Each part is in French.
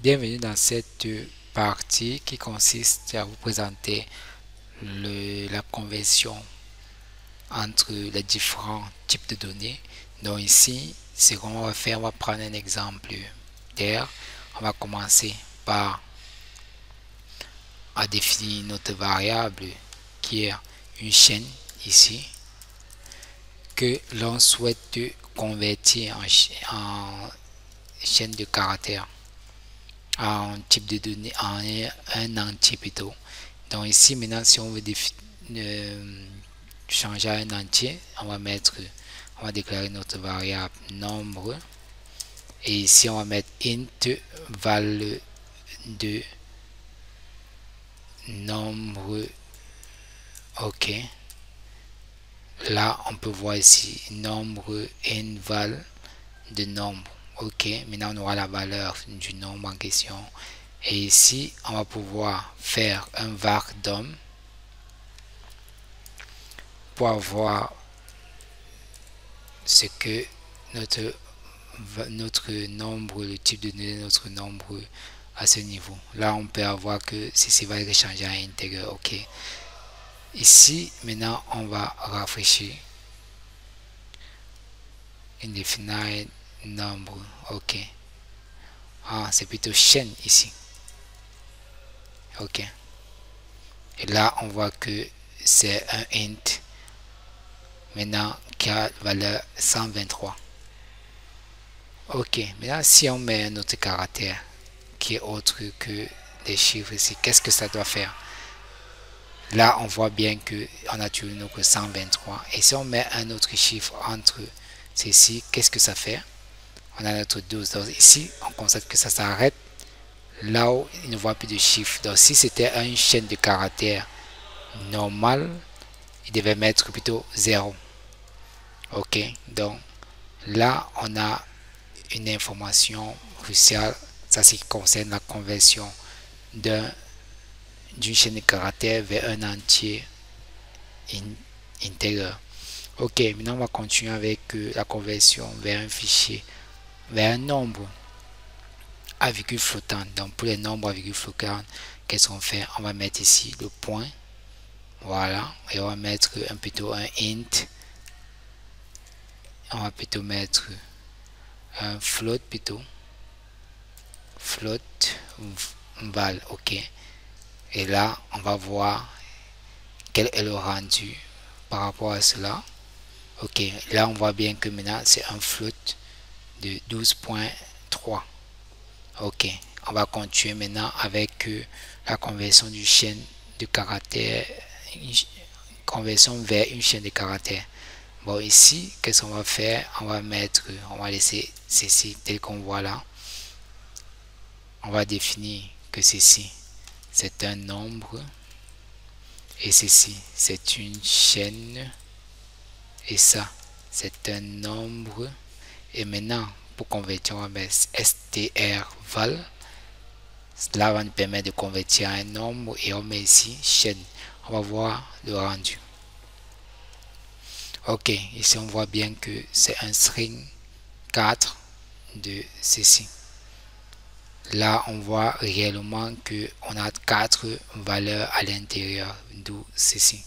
Bienvenue dans cette partie qui consiste à vous présenter la conversion entre les différents types de données. Donc ici, ce qu'on va faire, on va prendre un exemple d'air. On va commencer par définir notre variable qui est une chaîne ici que l'on souhaite convertir en chaîne de caractères, en type de données, en un entier plutôt. Donc ici maintenant, si on veut changer à un entier, on va déclarer notre variable nombre, et ici on va mettre int val de nombre. Ok, là on peut voir ici nombre int val de nombre. Ok, maintenant on aura la valeur du nombre en question, et ici on va pouvoir faire un var dom pour avoir ce que notre nombre, le type de données de notre nombre à ce niveau. Là on peut avoir que ceci va être changé à intérieur. Ok, ici maintenant on va rafraîchir indefinite nombre. Ok, c'est plutôt chaîne ici. Ok, et là on voit que c'est un int maintenant qui a valeur 123. Ok, maintenant si on met un autre caractère qui est autre que les chiffres ici, qu'est-ce que ça doit faire? Là on voit bien que on a toujours notre 123, et si on met un autre chiffre entre ceci, qu'est-ce que ça fait? On a notre 12. Donc ici on constate que ça s'arrête là où il ne voit plus de chiffres. Donc si c'était une chaîne de caractères normale, il devait mettre plutôt 0. Ok, donc là on a une information cruciale, ça ce qui concerne la conversion d'une chaîne de caractères vers un entier intérieur. Ok, maintenant on va continuer avec la conversion vers un fichier, vers un nombre à virgule flottante. Donc pour les nombres à virgule flottante, qu'est-ce qu'on fait? On va mettre ici le point, voilà, et on va mettre plutôt un int, on va plutôt mettre un float, plutôt float val. Ok, et là on va voir quel est le rendu par rapport à cela. Ok, là on voit bien que maintenant c'est un float de 12.3. ok, on va continuer maintenant avec la conversion du chaîne de caractères, conversion vers une chaîne de caractères. Bon, ici qu'est-ce qu'on va faire? On va laisser ceci tel qu'on voit là. On va définir que ceci c'est un nombre, et ceci c'est une chaîne, et ça c'est un nombre. Et maintenant pour convertir, on va mettre strval. Cela va nous permettre de convertir un nombre, et on met ici chaîne. On va voir le rendu. Ok, ici on voit bien que c'est un string 4 de ceci. Là on voit réellement que on a 4 valeurs à l'intérieur, d'où ceci,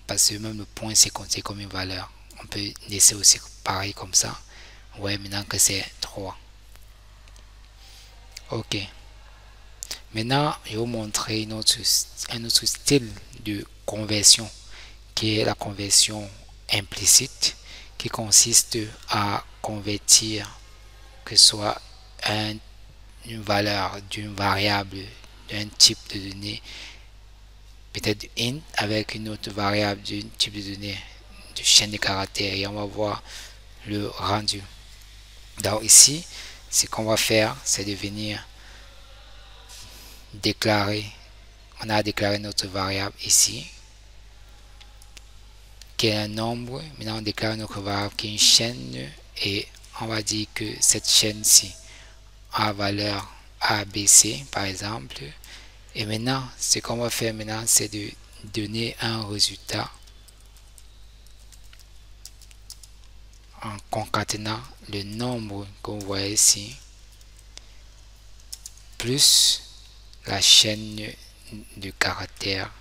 parce que même le point c'est compté comme une valeur. On peut laisser aussi pareil comme ça. Ouais, maintenant que c'est 3. Ok, maintenant je vais vous montrer un autre style de conversion, qui est la conversion implicite, qui consiste à convertir que ce soit une valeur d'une variable d'un type de données, peut-être int, avec une autre variable d'un type de données de chaîne de caractères, et on va voir le rendu. Donc ici ce qu'on va faire, c'est de venir déclarer, on a déclaré notre variable ici qui est un nombre. Maintenant on déclare notre variable qui est une chaîne, et on va dire que cette chaîne-ci a valeur ABC par exemple. Et maintenant ce qu'on va faire maintenant, c'est de donner un résultat en concaténant le nombre que vous voyez ici plus la chaîne de caractères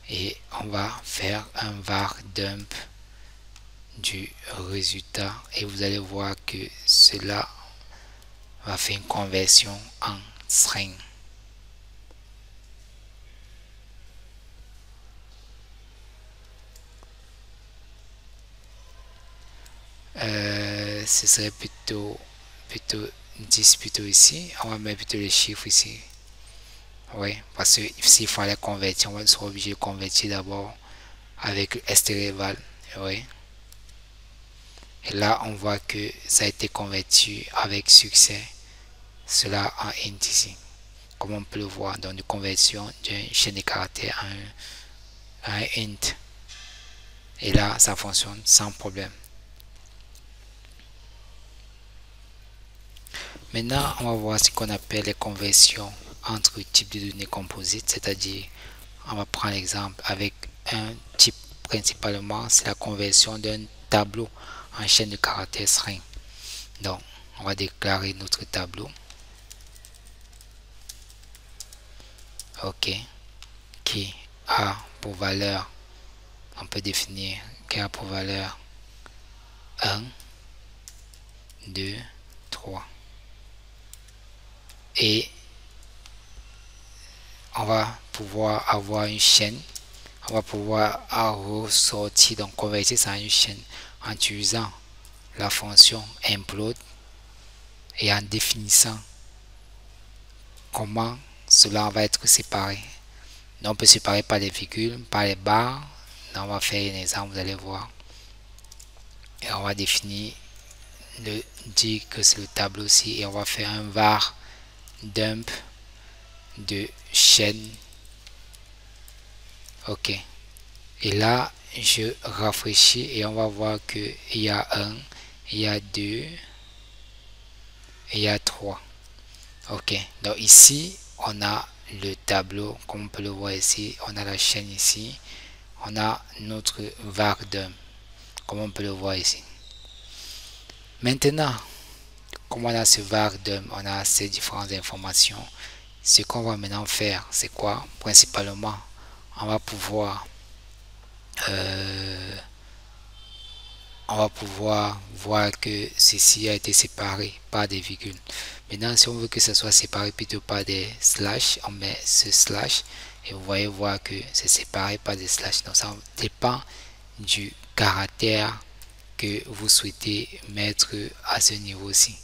et on va faire un var dump du résultat et vous allez voir que cela va faire une conversion en string. Ce serait plutôt 10 plutôt ici. On va mettre plutôt les chiffres ici. Oui, parce que s'il fallait convertir, on va être obligé de convertir d'abord avec le streval. Oui. Et là, on voit que ça a été converti avec succès. Cela en int ici. Comme on peut le voir, dans une conversion d'une chaîne de caractères à un int. Et là, ça fonctionne sans problème. Maintenant, on va voir ce qu'on appelle les conversions entre types de données composites, c'est-à-dire, on va prendre l'exemple avec un type principalement, c'est la conversion d'un tableau en chaîne de caractères string. Donc, on va déclarer notre tableau. OK. Qui a pour valeur, on peut définir qui a pour valeur 1, 2, 3. Et on va pouvoir avoir une chaîne. On va pouvoir ressortir, donc convertir ça en une chaîne en utilisant la fonction implode et en définissant comment cela va être séparé. Donc on peut séparer par les virgules, par les barres. Donc on va faire un exemple, vous allez voir. Et on va définir dire que c'est le tableau aussi et on va faire un var dump de chaîne. OK. Et là, je rafraîchis et on va voir qu'il y a 1, il y a 2 et il y a 3. OK. Donc ici, on a le tableau, comme on peut le voir ici. On a la chaîne ici. On a notre var dump, comme on peut le voir ici. Maintenant, comme on a ce var dump, on a ces différentes informations. Ce qu'on va maintenant faire, c'est quoi? Principalement, on va pouvoir voir que ceci a été séparé par des virgules. Maintenant, si on veut que ce soit séparé plutôt par des slash, on met ce slash et vous voyez voir que c'est séparé par des slash. Donc ça dépend du caractère que vous souhaitez mettre à ce niveau-ci.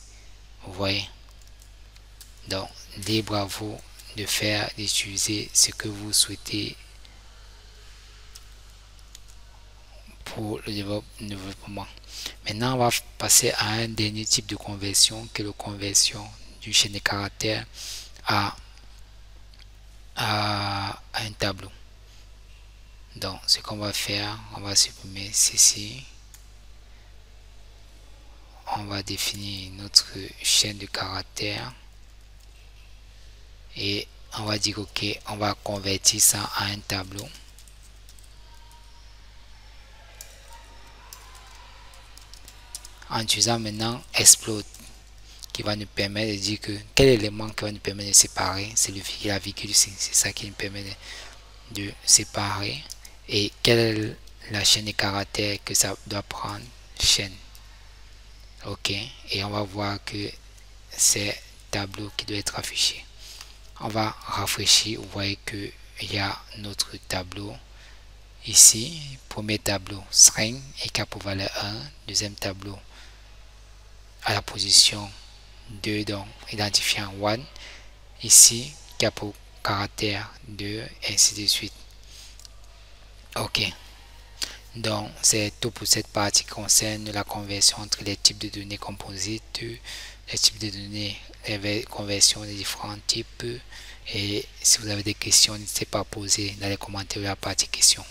Vous voyez. Donc libre à vous de faire, d'utiliser ce que vous souhaitez pour le développement. Maintenant, on va passer à un dernier type de conversion, que la conversion d'une chaîne de caractères à un tableau. Donc, ce qu'on va faire, on va supprimer ceci. On va définir notre chaîne de caractères et on va dire OK, on va convertir ça à un tableau. En utilisant maintenant explode qui va nous permettre de dire que quel élément qui va nous permettre de séparer, c'est la virgule ici, c'est ça qui nous permet de séparer et quelle est la chaîne de caractères que ça doit prendre, chaîne. OK, et on va voir que c'est tableau qui doit être affiché. On va rafraîchir, vous voyez que il y a notre tableau ici, premier tableau string et qui a pour valeur 1, deuxième tableau à la position 2, donc identifiant 1 ici qui a pour caractère 2, ainsi de suite. OK, donc c'est tout pour cette partie qui concerne la conversion entre les types de données composites, les types de données, les conversions des différents types. Et si vous avez des questions, n'hésitez pas à poser dans les commentaires de la partie questions.